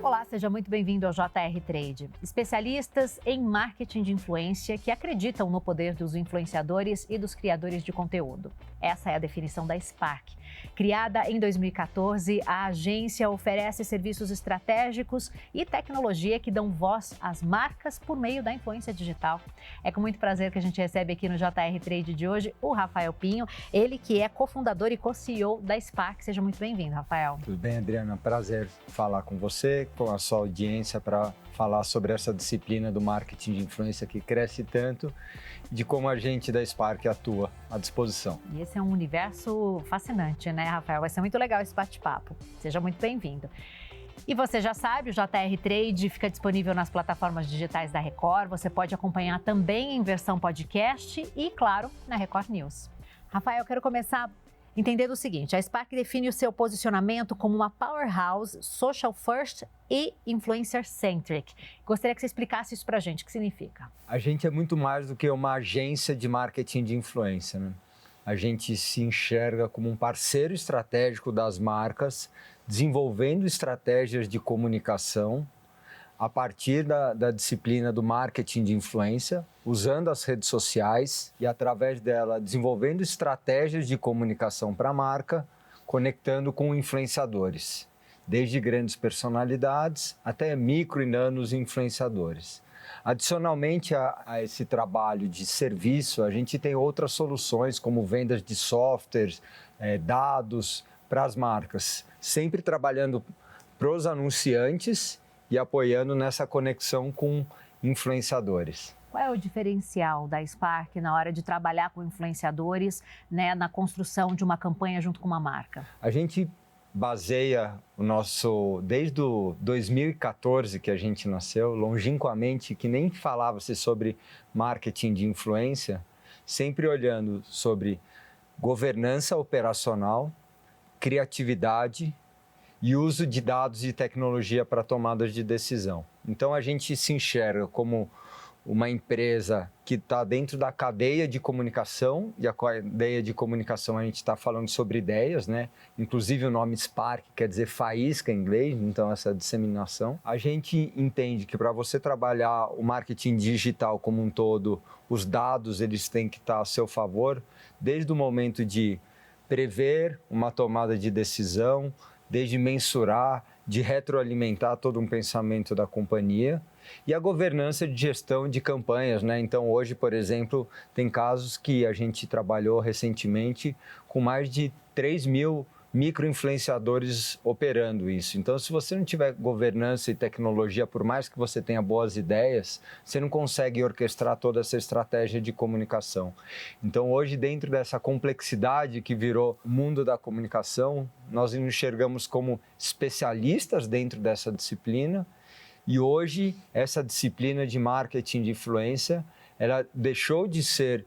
Olá, seja muito bem-vindo ao JR Trade. Especialistas em marketing de influência que acreditam no poder dos influenciadores e dos criadores de conteúdo. Essa é a definição da Spark. Criada em 2014, a agência oferece serviços estratégicos e tecnologia que dão voz às marcas por meio da influência digital. É com muito prazer que a gente recebe aqui no JR Trade de hoje o Rafael Pinho, ele que é cofundador e co-CEO da Spark. Seja muito bem-vindo, Rafael. Tudo bem, Adriana? Prazer falar com você, com a sua audiência, para falar sobre essa disciplina do marketing de influência que cresce tanto e de como a gente da Spark atua à disposição. E esse é um universo fascinante, né, Rafael? Vai ser muito legal esse bate-papo. Seja muito bem-vindo. E você já sabe, o JR Trade fica disponível nas plataformas digitais da Record. Você pode acompanhar também em versão podcast e, claro, na Record News. Rafael, eu quero começar entendendo o seguinte: a Spark define o seu posicionamento como uma powerhouse, social first e influencer centric. Gostaria que você explicasse isso pra gente, o que significa? A gente é muito mais do que uma agência de marketing de influência, né? A gente se enxerga como um parceiro estratégico das marcas, desenvolvendo estratégias de comunicação a partir da disciplina do marketing de influência, usando as redes sociais e, através dela, desenvolvendo estratégias de comunicação para a marca, conectando com influenciadores, desde grandes personalidades até micro e nanos influenciadores. Adicionalmente a esse trabalho de serviço, a gente tem outras soluções, como vendas de softwares, dados para as marcas, sempre trabalhando para os anunciantes e apoiando nessa conexão com influenciadores. Qual é o diferencial da Spark na hora de trabalhar com influenciadores, né, na construção de uma campanha junto com uma marca? A gente baseia o nosso, desde o 2014 que a gente nasceu, longínquamente, que nem falava-se sobre marketing de influência, sempre olhando sobre governança operacional, criatividade e uso de dados e tecnologia para tomadas de decisão. Então a gente se enxerga como uma empresa que está dentro da cadeia de comunicação, e a cadeia de comunicação a gente está falando sobre ideias, né? Inclusive o nome Spark quer dizer faísca em inglês, então essa disseminação. A gente entende que para você trabalhar o marketing digital como um todo, os dados eles têm que estar a seu favor, desde o momento de prever uma tomada de decisão, desde mensurar, de retroalimentar todo um pensamento da companhia e a governança de gestão de campanhas, né? Então hoje, por exemplo, tem casos que a gente trabalhou recentemente com mais de 3.000 micro-influenciadores operando isso. Então, se você não tiver governança e tecnologia, por mais que você tenha boas ideias, você não consegue orquestrar toda essa estratégia de comunicação. Então, hoje, dentro dessa complexidade que virou o mundo da comunicação, nós nos enxergamos como especialistas dentro dessa disciplina e hoje, essa disciplina de marketing de influência, ela deixou de ser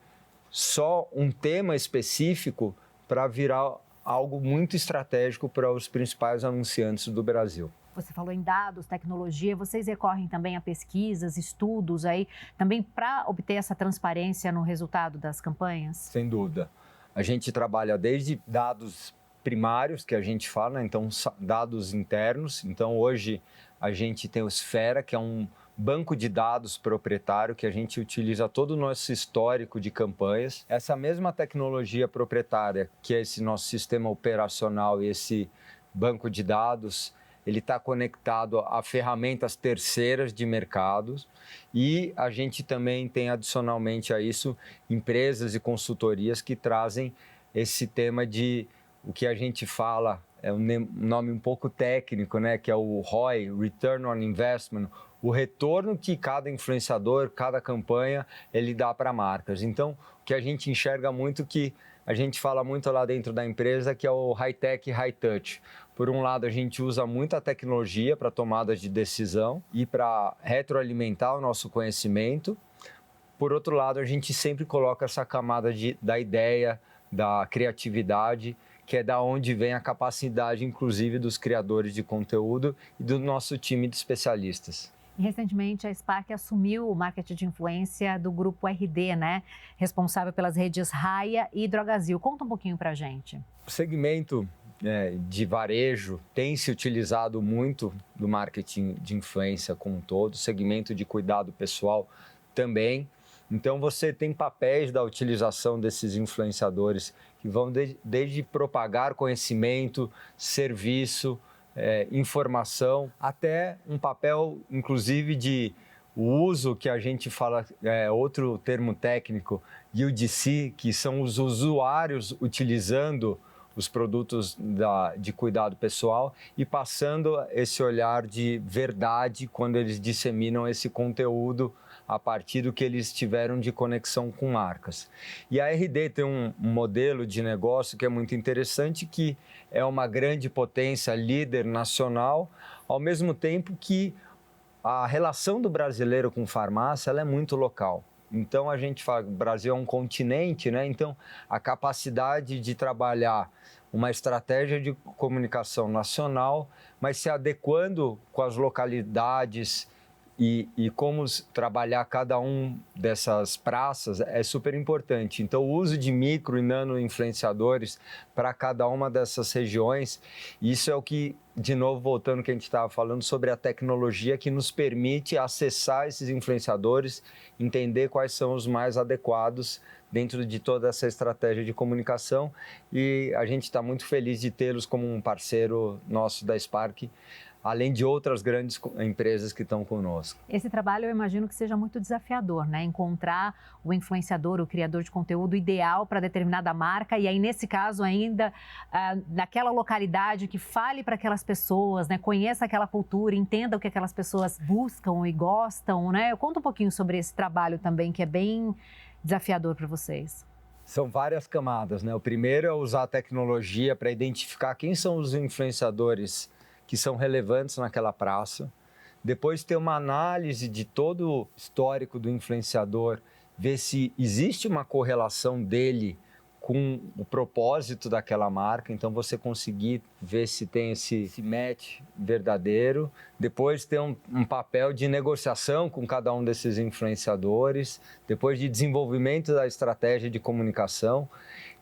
só um tema específico para virar algo muito estratégico para os principais anunciantes do Brasil. Você falou em dados, tecnologia, vocês recorrem também a pesquisas, estudos aí, também para obter essa transparência no resultado das campanhas? Sem dúvida. A gente trabalha desde dados primários, que a gente fala, então dados internos. Então hoje a gente tem o Esfera, que é um banco de dados proprietário que a gente utiliza todo o nosso histórico de campanhas. Essa mesma tecnologia proprietária, que é esse nosso sistema operacional e esse banco de dados, ele está conectado a ferramentas terceiras de mercados e a gente também tem adicionalmente a isso empresas e consultorias que trazem esse tema de o que a gente fala, é um nome um pouco técnico, né, que é o ROI, Return on Investment, o retorno que cada influenciador, cada campanha, ele dá para marcas. Então, o que a gente enxerga muito, que a gente fala muito lá dentro da empresa, que é o high-tech, high-touch. Por um lado, a gente usa muita tecnologia para tomadas de decisão e para retroalimentar o nosso conhecimento. Por outro lado, a gente sempre coloca essa camada da ideia, da criatividade, que é da onde vem a capacidade, inclusive, dos criadores de conteúdo e do nosso time de especialistas. E recentemente a Spark assumiu o marketing de influência do grupo RD, né? Responsável pelas redes Raia e Drogasil. Conta um pouquinho pra gente. O segmento de varejo tem se utilizado muito do marketing de influência como um todo, segmento de cuidado pessoal também. Então, você tem papéis da utilização desses influenciadores que vão desde propagar conhecimento, serviço, informação, até um papel, inclusive, de o uso que a gente fala, outro termo técnico, UGC, que são os usuários utilizando os produtos de cuidado pessoal e passando esse olhar de verdade quando eles disseminam esse conteúdo a partir do que eles tiveram de conexão com marcas. E a RD tem um modelo de negócio que é muito interessante, que é uma grande potência, líder nacional, ao mesmo tempo que a relação do brasileiro com farmácia ela é muito local. Então, a gente fala que o Brasil é um continente, né? Então, a capacidade de trabalhar uma estratégia de comunicação nacional, mas se adequando com as localidades e como trabalhar cada um dessas praças é super importante. Então, o uso de micro e nano influenciadores para cada uma dessas regiões, isso é o que, de novo, voltando ao que a gente estava falando sobre a tecnologia que nos permite acessar esses influenciadores, entender quais são os mais adequados dentro de toda essa estratégia de comunicação. E a gente está muito feliz de tê-los como um parceiro nosso da Spark, além de outras grandes empresas que estão conosco. Esse trabalho eu imagino que seja muito desafiador, né? Encontrar o influenciador, o criador de conteúdo ideal para determinada marca e aí, nesse caso, ainda naquela localidade que fale para aquelas pessoas, né? Conheça aquela cultura, entenda o que aquelas pessoas buscam e gostam, né? Conta um pouquinho sobre esse trabalho também, que é bem desafiador para vocês. São várias camadas, né? O primeiro é usar a tecnologia para identificar quem são os influenciadores que são relevantes naquela praça. Depois ter uma análise de todo o histórico do influenciador, ver se existe uma correlação dele com o propósito daquela marca. Então, você conseguir ver se tem esse match verdadeiro. Depois ter um papel de negociação com cada um desses influenciadores. Depois de desenvolvimento da estratégia de comunicação.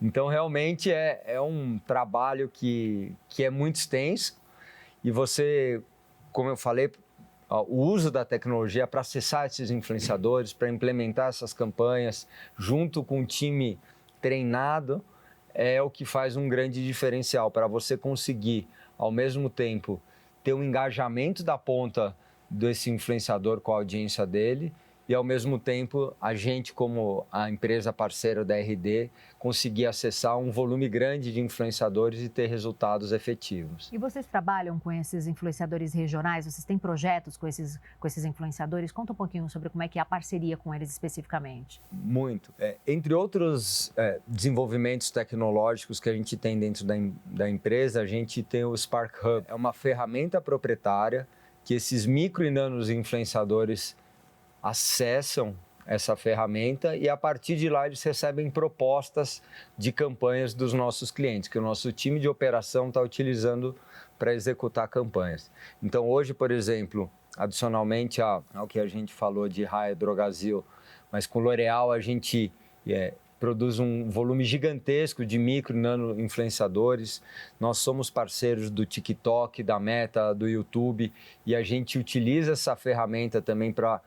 Então, realmente é um trabalho que é muito extenso. E você, como eu falei, o uso da tecnologia para acessar esses influenciadores, para implementar essas campanhas, junto com um time treinado, é o que faz um grande diferencial para você conseguir, ao mesmo tempo, ter um engajamento da ponta desse influenciador com a audiência dele e, ao mesmo tempo, a gente, como a empresa parceira da RD, conseguir acessar um volume grande de influenciadores e ter resultados efetivos. E vocês trabalham com esses influenciadores regionais? Vocês têm projetos com esses influenciadores? Conta um pouquinho sobre como é que é a parceria com eles especificamente. Muito. Entre outros desenvolvimentos tecnológicos que a gente tem dentro da empresa, a gente tem o Spark Hub. É uma ferramenta proprietária que esses micro e nanos influenciadores acessam essa ferramenta e, a partir de lá, eles recebem propostas de campanhas dos nossos clientes, que o nosso time de operação está utilizando para executar campanhas. Então, hoje, por exemplo, adicionalmente ao que a gente falou de Raia Drogasil, mas com L'Oréal a gente produz um volume gigantesco de micro e nano influenciadores. Nós somos parceiros do TikTok, da Meta, do YouTube, e a gente utiliza essa ferramenta também para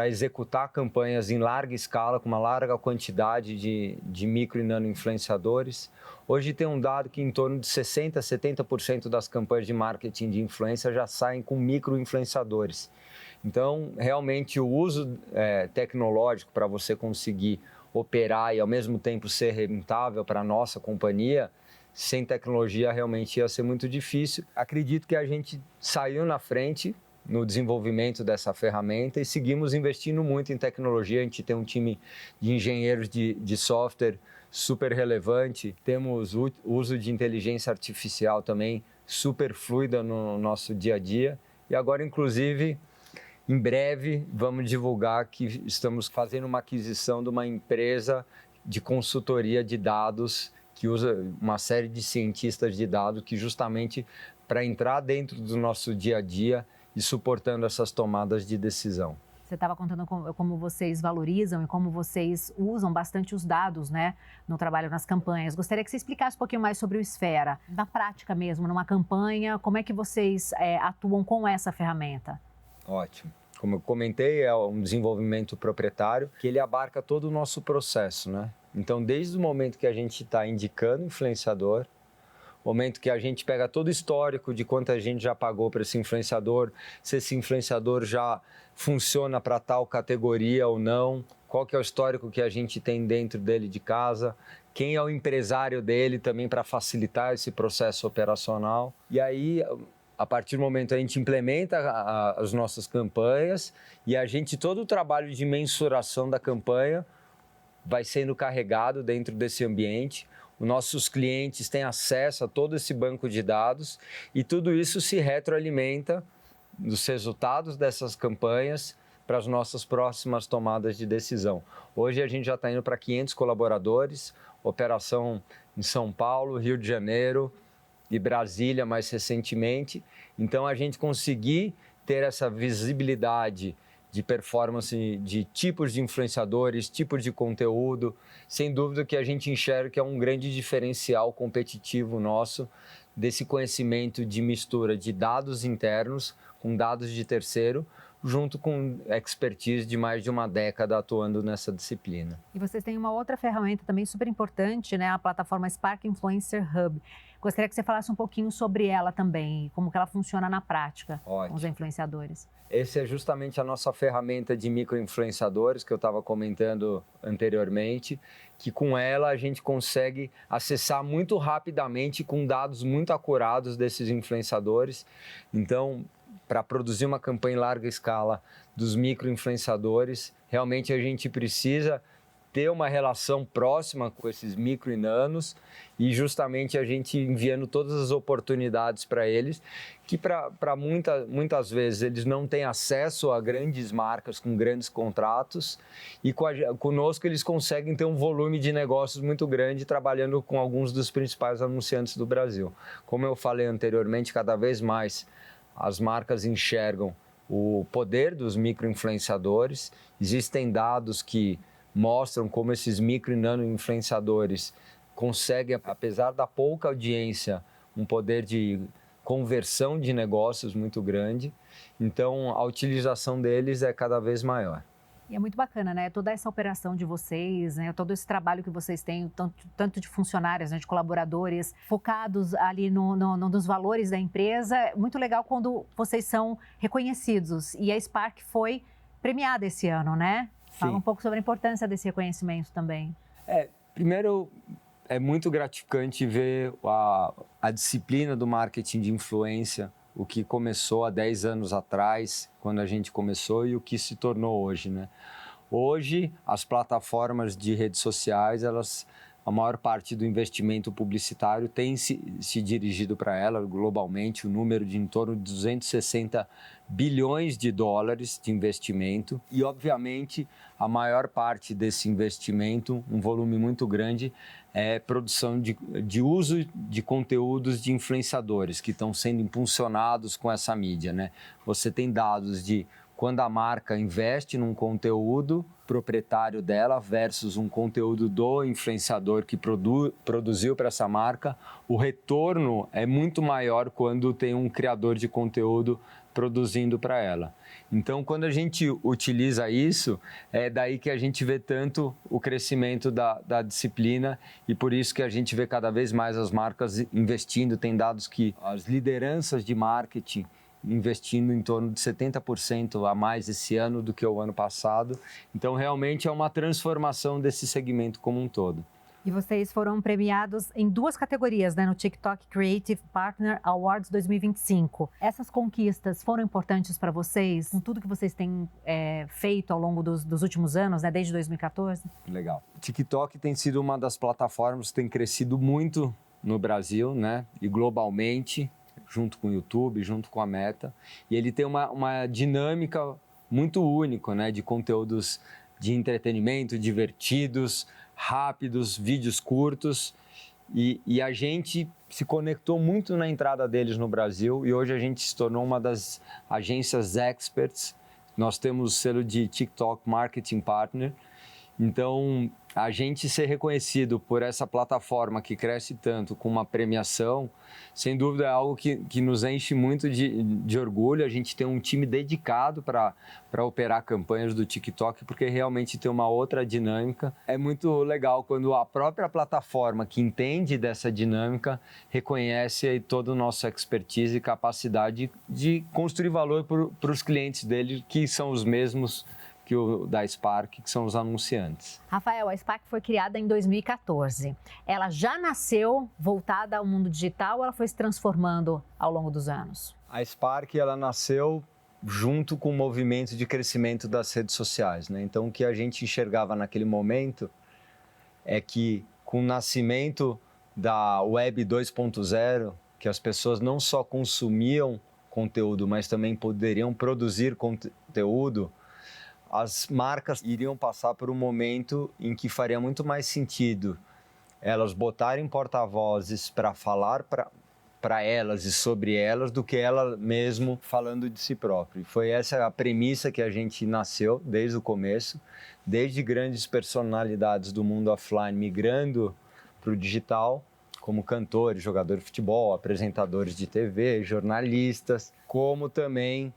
executar campanhas em larga escala, com uma larga quantidade de micro e nano influenciadores. Hoje tem um dado que em torno de 60% a 70% das campanhas de marketing de influência já saem com micro influenciadores. Então, realmente, o uso tecnológico para você conseguir operar e, ao mesmo tempo, ser rentável para a nossa companhia, sem tecnologia, realmente ia ser muito difícil. Acredito que a gente saiu na frente no desenvolvimento dessa ferramenta e seguimos investindo muito em tecnologia. A gente tem um time de engenheiros de software super relevante, temos o uso de inteligência artificial também super fluida no nosso dia a dia e agora, inclusive, em breve vamos divulgar que estamos fazendo uma aquisição de uma empresa de consultoria de dados que usa uma série de cientistas de dados que justamente para entrar dentro do nosso dia a dia e suportando essas tomadas de decisão. Você estava contando como vocês valorizam e como vocês usam bastante os dados, né, no trabalho nas campanhas. Gostaria que você explicasse um pouquinho mais sobre o Esfera, na prática mesmo, numa campanha, como é que vocês atuam com essa ferramenta? Ótimo. Como eu comentei, é um desenvolvimento proprietário que ele abarca todo o nosso processo, né? Então, desde o momento que a gente está indicando influenciador, momento que a gente pega todo o histórico de quanto a gente já pagou para esse influenciador, se esse influenciador já funciona para tal categoria ou não, qual que é o histórico que a gente tem dentro dele de casa, quem é o empresário dele também para facilitar esse processo operacional. E aí, a partir do momento a gente implementa as nossas campanhas e todo o trabalho de mensuração da campanha vai sendo carregado dentro desse ambiente. Os nossos clientes têm acesso a todo esse banco de dados e tudo isso se retroalimenta dos resultados dessas campanhas para as nossas próximas tomadas de decisão. Hoje a gente já está indo para 500 colaboradores, operação em São Paulo, Rio de Janeiro e Brasília mais recentemente. Então, a gente conseguir ter essa visibilidade de performance de tipos de influenciadores, tipos de conteúdo, sem dúvida que a gente enxerga que é um grande diferencial competitivo nosso desse conhecimento de mistura de dados internos com dados de terceiro, junto com expertise de mais de uma década atuando nessa disciplina. E vocês têm uma outra ferramenta também super importante, né? A plataforma Spark Influencer Hub. Gostaria que você falasse um pouquinho sobre ela também, como que ela funciona na prática com os influenciadores. Essa é justamente a nossa ferramenta de micro-influenciadores que eu estava comentando anteriormente, que com ela a gente consegue acessar muito rapidamente com dados muito acurados desses influenciadores. Então, para produzir uma campanha em larga escala dos micro-influenciadores, realmente a gente precisa ter uma relação próxima com esses micro e nanos e justamente a gente enviando todas as oportunidades para eles, que para muitas vezes eles não têm acesso a grandes marcas com grandes contratos e conosco eles conseguem ter um volume de negócios muito grande trabalhando com alguns dos principais anunciantes do Brasil. Como eu falei anteriormente, cada vez mais as marcas enxergam o poder dos micro-influenciadores, existem dados que mostram como esses micro e nano influenciadores conseguem, apesar da pouca audiência, um poder de conversão de negócios muito grande. Então, a utilização deles é cada vez maior. E é muito bacana, né? Toda essa operação de vocês, né? Todo esse trabalho que vocês têm, tanto de funcionários, né? De colaboradores, focados ali nos valores da empresa. É muito legal quando vocês são reconhecidos. E a Spark foi premiada esse ano, né? Fala um pouco sobre a importância desse reconhecimento também. Primeiro, é muito gratificante ver a disciplina do marketing de influência, o que começou há 10 anos atrás, quando a gente começou, e o que se tornou hoje, né? Hoje, as plataformas de redes sociais, a maior parte do investimento publicitário tem se dirigido para ela globalmente, o número de em torno de 260 bilhões de dólares de investimento. E, obviamente, a maior parte desse investimento, um volume muito grande, é produção de uso de conteúdos de influenciadores que estão sendo impulsionados com essa mídia, né? Você tem dados de quando a marca investe num conteúdo proprietário dela versus um conteúdo do influenciador que produziu para essa marca, o retorno é muito maior quando tem um criador de conteúdo produzindo para ela. Então, quando a gente utiliza isso, é daí que a gente vê tanto o crescimento da disciplina e por isso que a gente vê cada vez mais as marcas investindo. Tem dados que as lideranças de marketing investindo em torno de 70% a mais esse ano do que o ano passado. Então, realmente é uma transformação desse segmento como um todo. E vocês foram premiados em 2 categorias, né, no TikTok Creative Partner Awards 2025. Essas conquistas foram importantes para vocês, com tudo que vocês têm feito ao longo dos últimos anos, né, desde 2014? Legal. O TikTok tem sido uma das plataformas que tem crescido muito no Brasil, né, e globalmente, junto com o YouTube, junto com a Meta. E ele tem uma dinâmica muito única, né, de conteúdos de entretenimento, divertidos, rápidos, vídeos curtos. E a gente se conectou muito na entrada deles no Brasil e hoje a gente se tornou uma das agências experts Nós temos o selo de TikTok Marketing Partner. Então, a gente ser reconhecido por essa plataforma que cresce tanto com uma premiação, sem dúvida é algo que nos enche muito de orgulho. A gente tem um time dedicado para operar campanhas do TikTok, porque realmente tem uma outra dinâmica. É muito legal quando a própria plataforma que entende dessa dinâmica reconhece todo o nosso expertise e capacidade de construir valor para os clientes dele, que são os mesmos que o da Spark, que são os anunciantes. Rafael, a Spark foi criada em 2014. Ela já nasceu voltada ao mundo digital ou ela foi se transformando ao longo dos anos? A Spark, ela nasceu junto com o movimento de crescimento das redes sociais, né? Então, o que a gente enxergava naquele momento é que com o nascimento da Web 2.0, que as pessoas não só consumiam conteúdo, mas também poderiam produzir conteúdo, as marcas iriam passar por um momento em que faria muito mais sentido elas botarem porta-vozes para falar para elas e sobre elas do que ela mesmo falando de si próprio. E foi essa a premissa que a gente nasceu desde o começo, desde grandes personalidades do mundo offline migrando para o digital, como cantores, jogadores de futebol, apresentadores de TV, jornalistas, como também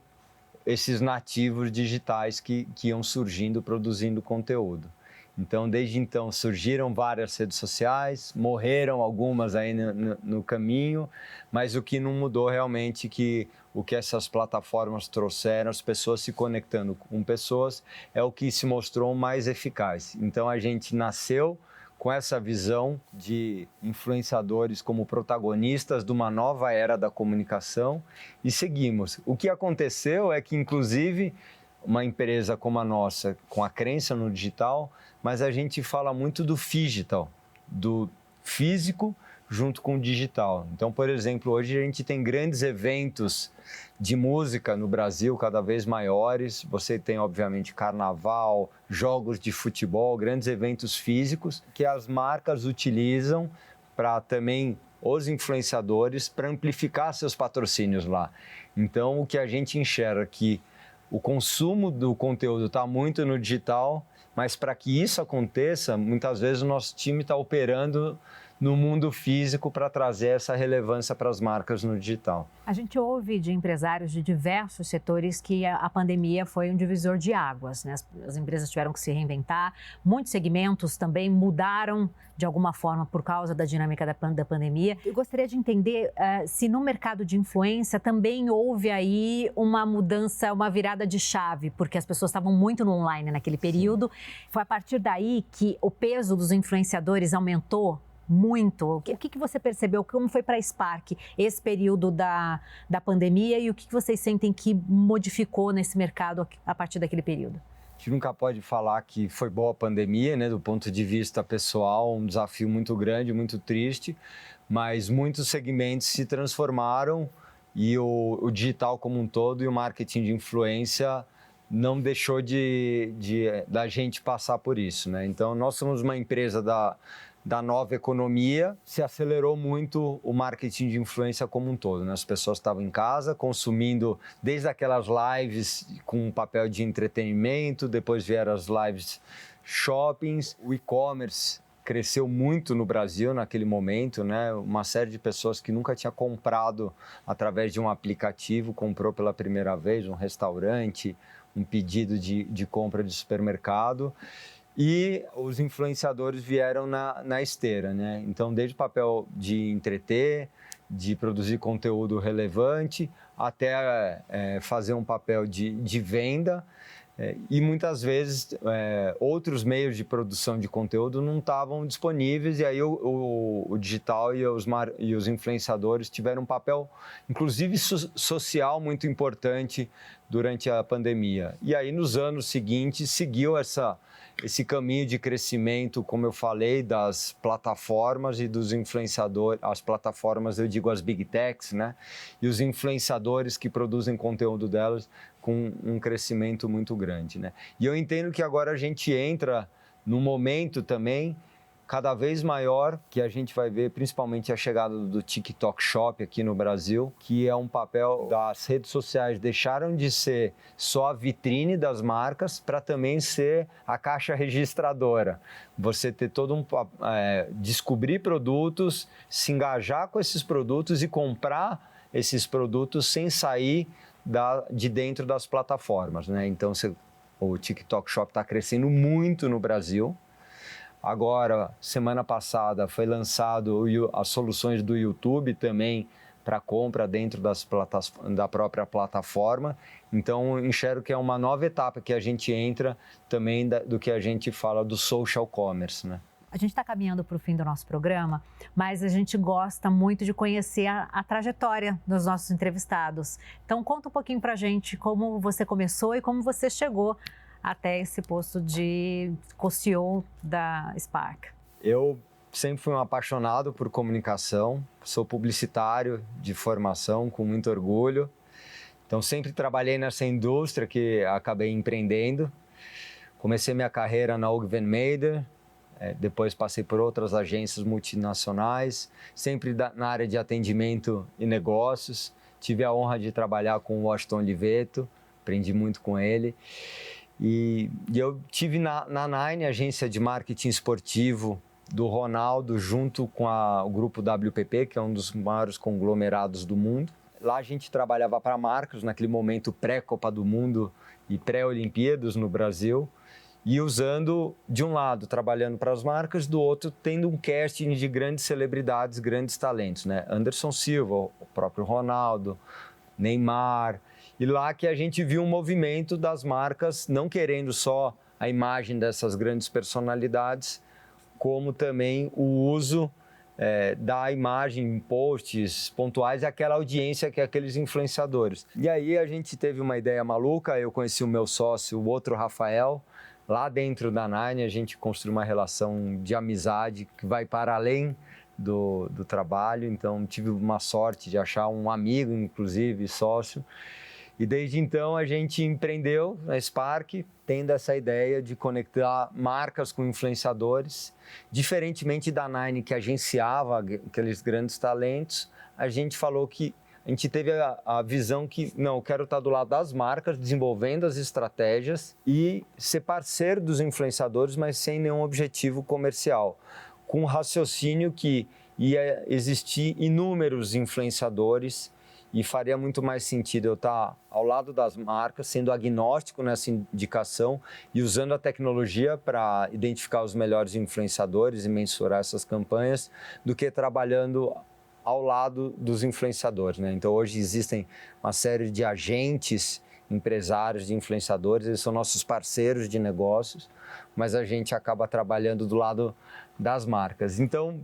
esses nativos digitais que iam surgindo, produzindo conteúdo. Então, desde então, surgiram várias redes sociais, morreram algumas aí no caminho, mas o que não mudou realmente, o que essas plataformas trouxeram, as pessoas se conectando com pessoas, é o que se mostrou mais eficaz. Então, a gente nasceu com essa visão de influenciadores como protagonistas de uma nova era da comunicação e seguimos. O que aconteceu é que, inclusive, uma empresa como a nossa, com a crença no digital, mas a gente fala muito do phygital, do físico junto com o digital. Então, por exemplo, hoje a gente tem grandes eventos de música no Brasil, cada vez maiores. Você tem, obviamente, carnaval, jogos de futebol, grandes eventos físicos que as marcas utilizam para também os influenciadores para amplificar seus patrocínios lá. Então, o que a gente enxerga que o consumo do conteúdo está muito no digital, mas para que isso aconteça, muitas vezes o nosso time está operando no mundo físico para trazer essa relevância para as marcas no digital. A gente ouve de empresários de diversos setores que a pandemia foi um divisor de águas, né? As empresas tiveram que se reinventar, muitos segmentos também mudaram de alguma forma por causa da dinâmica da pandemia. Eu gostaria de entender se no mercado de influência também houve aí uma mudança, uma virada de chave, porque as pessoas estavam muito no online naquele período. Sim. Foi a partir daí que o peso dos influenciadores aumentou muito. O que você percebeu? Como foi para a Spark esse período da pandemia e o que vocês sentem que modificou nesse mercado a partir daquele período? A gente nunca pode falar que foi boa a pandemia, né? Do ponto de vista pessoal, um desafio muito grande, muito triste, mas muitos segmentos se transformaram e o digital como um todo e o marketing de influência não deixou da gente passar por isso, né? Então, nós somos uma empresa da nova economia, se acelerou muito o marketing de influência como um todo, né? As pessoas estavam em casa consumindo desde aquelas lives com um papel de entretenimento, depois vieram as lives shoppings, o e-commerce cresceu muito no Brasil naquele momento, né? Uma série de pessoas que nunca tinha comprado através de um aplicativo, comprou pela primeira vez, um restaurante, um pedido de compra de supermercado. E os influenciadores vieram na esteira, né? Então, desde o papel de entreter, de produzir conteúdo relevante, até fazer um papel de venda. E muitas vezes outros meios de produção de conteúdo não estavam disponíveis, e aí o digital e os influenciadores tiveram um papel, inclusive social, muito importante durante a pandemia. E aí, nos anos seguintes, seguiu esse caminho de crescimento, como eu falei, das plataformas e dos influenciadores. As plataformas, eu digo as big techs, né? E os influenciadores que produzem conteúdo delas com um crescimento muito grande, né? E eu entendo que agora a gente entra num momento também cada vez maior, que a gente vai ver principalmente a chegada do TikTok Shop aqui no Brasil, que é um papel das redes sociais deixaram de ser só a vitrine das marcas para também ser a caixa registradora. Você ter descobrir produtos, se engajar com esses produtos e comprar esses produtos sem sair de dentro das plataformas, né? Então, o TikTok Shop está crescendo muito no Brasil. Agora, semana passada, foi lançado as soluções do YouTube também para compra dentro da própria plataforma. Então, enxergo que é uma nova etapa que a gente entra também do que a gente fala do social commerce, né? A gente está caminhando para o fim do nosso programa, mas a gente gosta muito de conhecer a trajetória dos nossos entrevistados. Então, conta um pouquinho para a gente como você começou e como você chegou até esse posto de co-CEO da Spark. Eu sempre fui um apaixonado por comunicação, sou publicitário de formação, com muito orgulho. Então, sempre trabalhei nessa indústria que acabei empreendendo. Comecei minha carreira na Ogilvy Mather, depois passei por outras agências multinacionais, sempre na área de atendimento e negócios. Tive a honra de trabalhar com o Washington Oliveto, aprendi muito com ele. E eu tive na Nine, agência de marketing esportivo do Ronaldo, junto com o grupo WPP, que é um dos maiores conglomerados do mundo. Lá a gente trabalhava para marcas, naquele momento pré-Copa do Mundo e pré-Olimpíadas no Brasil. E usando, de um lado, trabalhando para as marcas, do outro, tendo um casting de grandes celebridades, grandes talentos, né? Anderson Silva, o próprio Ronaldo, Neymar. E lá que a gente viu um movimento das marcas não querendo só a imagem dessas grandes personalidades, como também o uso da imagem em posts pontuais àquela audiência que é aqueles influenciadores. E aí a gente teve uma ideia maluca, eu conheci o meu sócio, o outro Rafael. Lá dentro da Nine, a gente construiu uma relação de amizade que vai para além do trabalho. Então, tive uma sorte de achar um amigo, inclusive, sócio. E desde então, a gente empreendeu na Spark, tendo essa ideia de conectar marcas com influenciadores. Diferentemente da Nine, que agenciava aqueles grandes talentos, a gente falou que a gente teve a visão que, não, eu quero estar do lado das marcas, desenvolvendo as estratégias e ser parceiro dos influenciadores, mas sem nenhum objetivo comercial. Com o raciocínio que ia existir inúmeros influenciadores e faria muito mais sentido eu estar ao lado das marcas, sendo agnóstico nessa indicação e usando a tecnologia para identificar os melhores influenciadores e mensurar essas campanhas, do que trabalhando ao lado dos influenciadores, né? Então, hoje existem uma série de agentes, empresários de influenciadores, eles são nossos parceiros de negócios, mas a gente acaba trabalhando do lado das marcas. Então,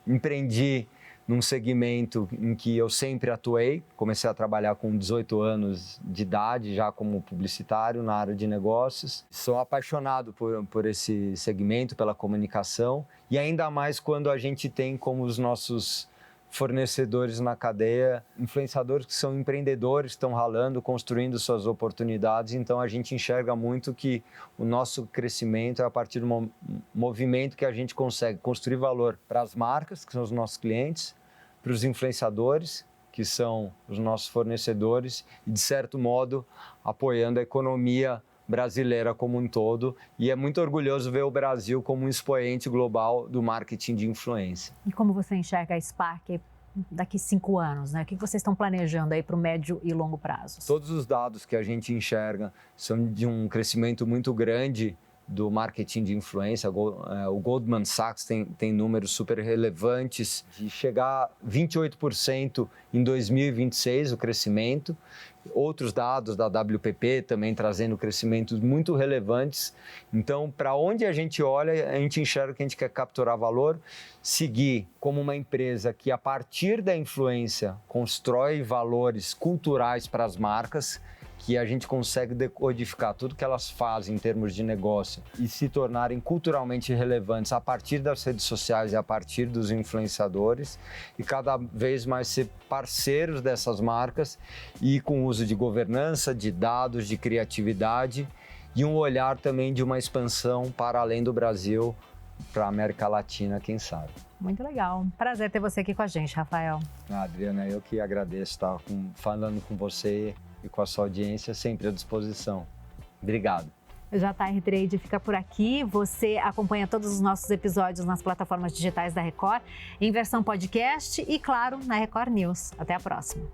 empreendi num segmento em que eu sempre atuei, comecei a trabalhar com 18 anos de idade, já como publicitário na área de negócios. Sou apaixonado por esse segmento, pela comunicação, e ainda mais quando a gente tem como os nossos fornecedores na cadeia, influenciadores que são empreendedores, estão ralando, construindo suas oportunidades. Então, a gente enxerga muito que o nosso crescimento é a partir do movimento que a gente consegue construir valor para as marcas, que são os nossos clientes, para os influenciadores, que são os nossos fornecedores, e, de certo modo, apoiando a economia brasileira como um todo, e é muito orgulhoso ver o Brasil como um expoente global do marketing de influência. E como você enxerga a Spark daqui 5 anos, né? O que vocês estão planejando aí para o médio e longo prazo? Todos os dados que a gente enxerga são de um crescimento muito grande do marketing de influência. O Goldman Sachs tem números super relevantes de chegar a 28% em 2026, o crescimento. Outros dados da WPP também trazendo crescimentos muito relevantes. Então, para onde a gente olha, a gente enxerga que a gente quer capturar valor, seguir como uma empresa que, a partir da influência, constrói valores culturais para as marcas, que a gente consegue decodificar tudo que elas fazem em termos de negócio e se tornarem culturalmente relevantes a partir das redes sociais e a partir dos influenciadores, e cada vez mais ser parceiros dessas marcas e com o uso de governança, de dados, de criatividade e um olhar também de uma expansão para além do Brasil para a América Latina, quem sabe. Muito legal. Prazer ter você aqui com a gente, Rafael. Adriana, eu que agradeço estar falando com você e com a sua audiência, sempre à disposição. Obrigado. O JR Trade fica por aqui. Você acompanha todos os nossos episódios nas plataformas digitais da Record, em versão podcast e, claro, na Record News. Até a próxima.